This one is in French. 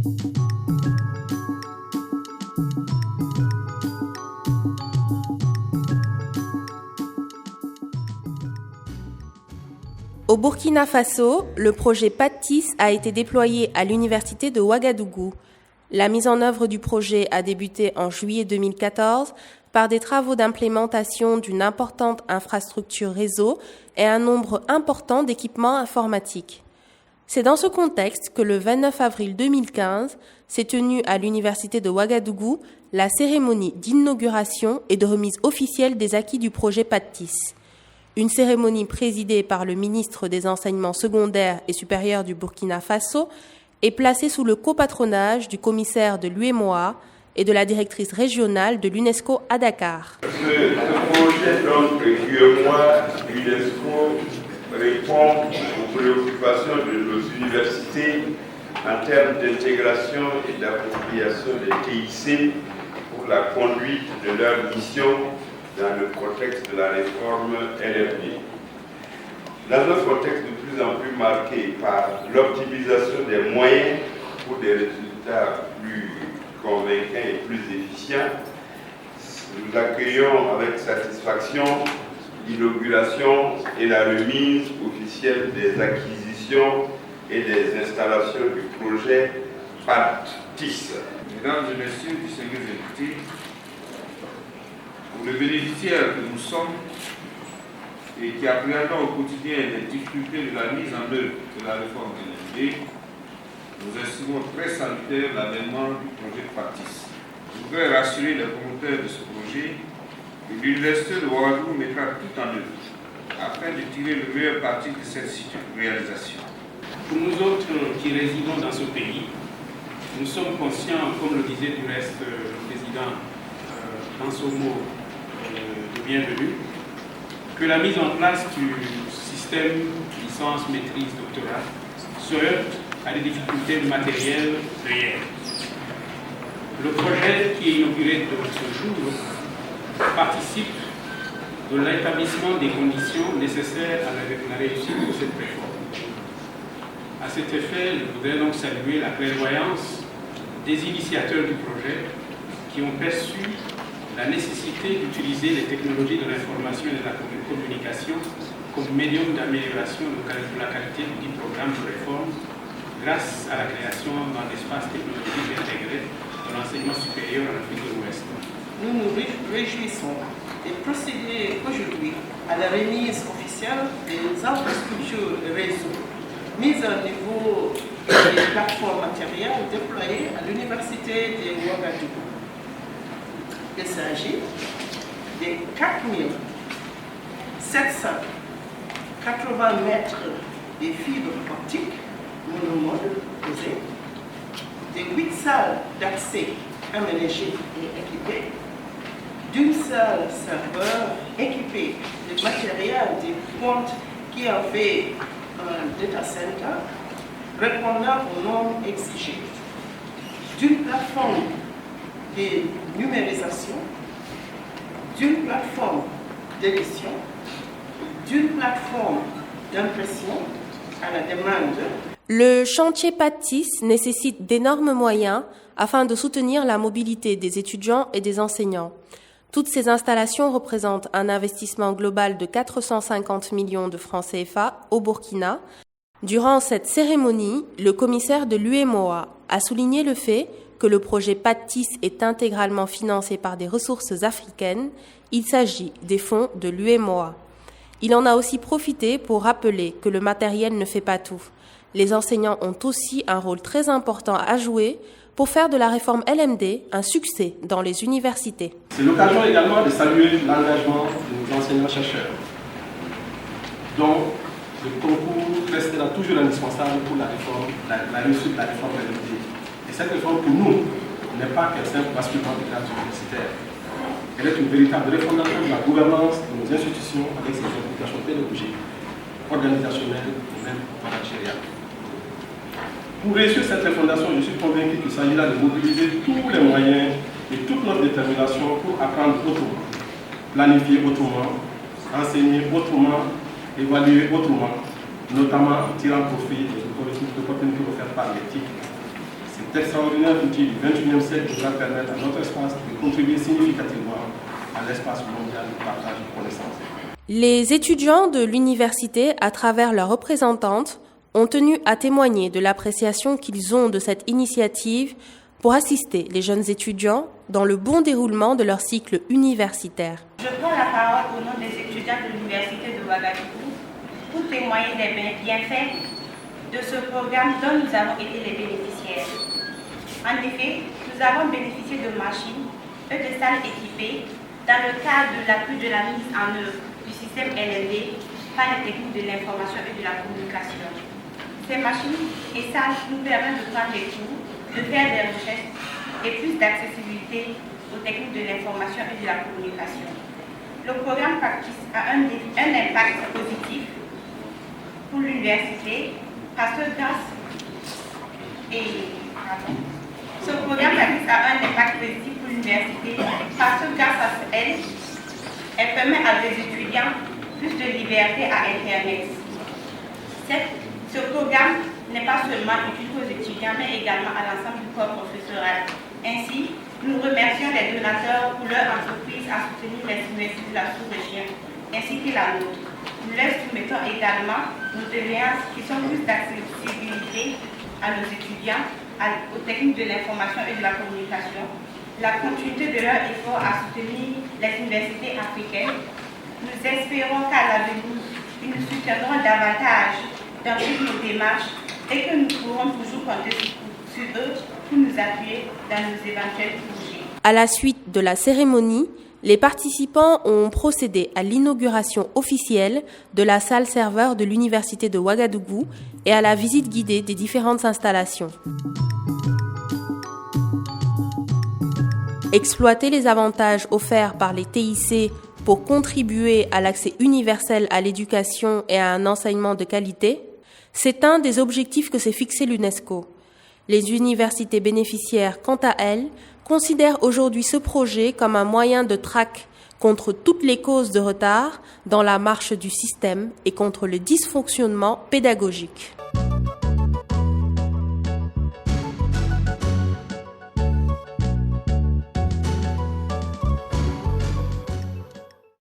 Au Burkina Faso, le projet PATIS a été déployé à l'université de Ouagadougou. La mise en œuvre du projet a débuté en juillet 2014 par des travaux d'implémentation d'une importante infrastructure réseau et un nombre important d'équipements informatiques. C'est dans ce contexte que le 29 avril 2015 s'est tenue à l'université de Ouagadougou la cérémonie d'inauguration et de remise officielle des acquis du projet PATIS. Une cérémonie présidée par le ministre des Enseignements secondaires et supérieurs du Burkina Faso est placée sous le copatronage du commissaire de l'UEMOA et de la directrice régionale de l'UNESCO à Dakar. Ce projet donc UEMOA, l'UNESCO répond aux préoccupations de nos universités en termes d'intégration et d'appropriation des TIC pour la conduite de leur mission dans le contexte de la réforme LMD. Dans un contexte de plus en plus marqué par l'optimisation des moyens pour des résultats plus convaincants et plus efficients, nous accueillons avec satisfaction l'inauguration et la remise officielle des acquisitions et des installations du projet PATIS. Mesdames et messieurs, distingués invités, pour le bénéficiaire que nous sommes et qui appréhendons au quotidien les difficultés de la mise en œuvre de la réforme LMD, nous estimons très salutaire l'avènement du projet PATIS. Je voudrais rassurer les volontaires de ce projet que l'Université de Ouagadougou mettra tout en œuvre afin de tirer le meilleur parti de cette réalisation. Pour nous autres qui résidons dans ce pays, nous sommes conscients, comme le disait du reste le président dans son mot de bienvenue, que la mise en place du système licence, maîtrise, doctorat se heurte à des difficultés matérielles réelles. Le projet qui est inauguré de ce jour participe de l'établissement des conditions nécessaires à la réussite de cette réforme. À cet effet, je voudrais donc saluer la prévoyance des initiateurs du projet qui ont perçu la nécessité d'utiliser les technologies de l'information et de la communication comme médium d'amélioration de la qualité du programme de réforme grâce à la création d'un espace technologique intégré de l'enseignement supérieur en Afrique de l'Ouest. Nous nous réjouissons de procéder aujourd'hui à la remise officielle des infrastructures réseau mises à niveau des plateformes matérielles déployées à l'université de Ouagadougou. Il s'agit de 4780 mètres de fibres optiques monomode posées, de 8 salles d'accès aménagées et équipées, d'une salle serveur équipée de matériel de pointe qui en fait un data center répondant aux normes exigées, d'une plateforme de numérisation, d'une plateforme d'édition, d'une plateforme d'impression à la demande. Le chantier PATIS nécessite d'énormes moyens afin de soutenir la mobilité des étudiants et des enseignants. Toutes ces installations représentent un investissement global de 450 millions de francs CFA au Burkina. Durant cette cérémonie, le commissaire de l'UEMOA a souligné le fait que le projet PATIS est intégralement financé par des ressources africaines. Il s'agit des fonds de l'UEMOA. Il en a aussi profité pour rappeler que le matériel ne fait pas tout. Les enseignants ont aussi un rôle très important à jouer pour faire de la réforme LMD un succès dans les universités. C'est l'occasion également de saluer l'engagement de nos enseignants-chercheurs, dont le concours restera toujours indispensable pour la réussite de la réforme LMD. Et cette réforme, pour nous, n'est pas qu'un simple basculement des classes universitaires. Elle est une véritable refondation de la gouvernance de nos institutions avec ses implications pédagogiques, organisationnelles et même managériales. Pour réussir cette refondation, je suis convaincu qu'il s'agira de mobiliser tous les moyens et toute notre détermination pour apprendre autrement, planifier autrement, enseigner autrement, évaluer autrement, notamment en tirant profit des opportunités offertes par l'éthique. C'est extraordinaire outil du XXIe siècle devra permettre à notre espace de contribuer significativement à l'espace mondial de partage de connaissances. Les étudiants de l'université, à travers leurs représentantes, ont tenu à témoigner de l'appréciation qu'ils ont de cette initiative pour assister les jeunes étudiants dans le bon déroulement de leur cycle universitaire. Je prends la parole au nom des étudiants de l'université de Ouagadougou pour témoigner des bienfaits de ce programme dont nous avons été les bénéficiaires. En effet, nous avons bénéficié de machines et de salles équipées dans le cadre de l'appui de la mise en œuvre du système LLD par les techniques de l'information et de la communication. Ces machines et salles nous permettent de prendre des cours, de faire des recherches et plus d'accessibilité aux techniques de l'information et de la communication. Le programme PACTIS a un impact positif pour l'université parce que ce programme PACTIS a un impact positif pour l'université parce que grâce à elle permet à des étudiants plus de liberté à Internet. Ce programme n'est pas seulement utile aux étudiants, mais également à l'ensemble du corps professoral. Ainsi, nous remercions les donateurs pour leur entreprise à soutenir les universités de la sous-région, ainsi que la nôtre. Nous leur soumettons également nos doléances qui sont plus d'accessibilité à nos étudiants, aux techniques de l'information et de la communication, la continuité de leurs efforts à soutenir les universités africaines. Nous espérons qu'à l'avenir, ils nous soutiendront davantage dans toutes nos démarches et que nous pourrons toujours compter sur eux pour nous appuyer dans nos éventuels projets. À la suite de la cérémonie, les participants ont procédé à l'inauguration officielle de la salle serveur de l'université de Ouagadougou et à la visite guidée des différentes installations. Exploiter les avantages offerts par les TIC pour contribuer à l'accès universel à l'éducation et à un enseignement de qualité, c'est un des objectifs que s'est fixé l'UNESCO. Les universités bénéficiaires, quant à elles, considèrent aujourd'hui ce projet comme un moyen de traque contre toutes les causes de retard dans la marche du système et contre le dysfonctionnement pédagogique.